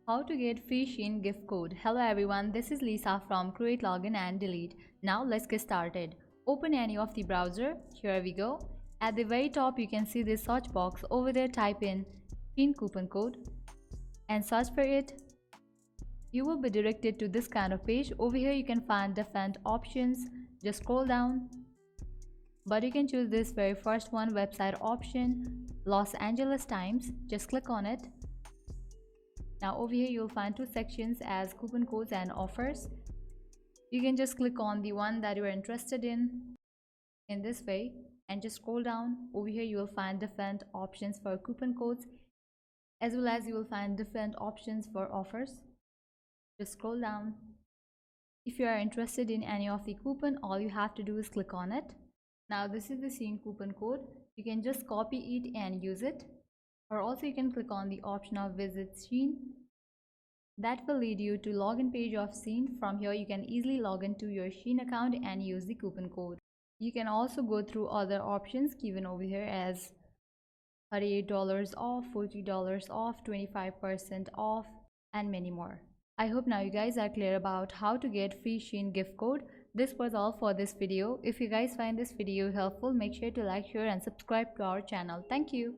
How to get free Shein gift code. Hello everyone, this is Lisa from Create Login and Delete. Now let's get started. Open any of the browser. Here we go. At the very top you can see this search box. Over there type in Shein coupon code and search for it. You will be directed to this kind of page. Over here you can find different options. Just scroll down. But you can choose this very first one, website option, Los Angeles Times. Just click on it. Now over here you'll find two sections as coupon codes and offers. You can just click on the one that you are interested in this way and just scroll down. Over here you will find different options for coupon codes as well as you will find different options for offers. Just scroll down. If you are interested in any of the coupon, all you have to do is click on it. Now this is the Shein coupon code. You can just copy it and use it. Or also you can click on the option of visit Shein. That will lead you to login page of Shein. From here you can easily log into your Shein account and use the coupon code. You can also go through other options given over here as $38 off, $40 off, 25% off and many more. I hope now you guys are clear about how to get free Shein gift code. This was all for this video. If you guys find this video helpful, make sure to like, share and subscribe to our channel. Thank you.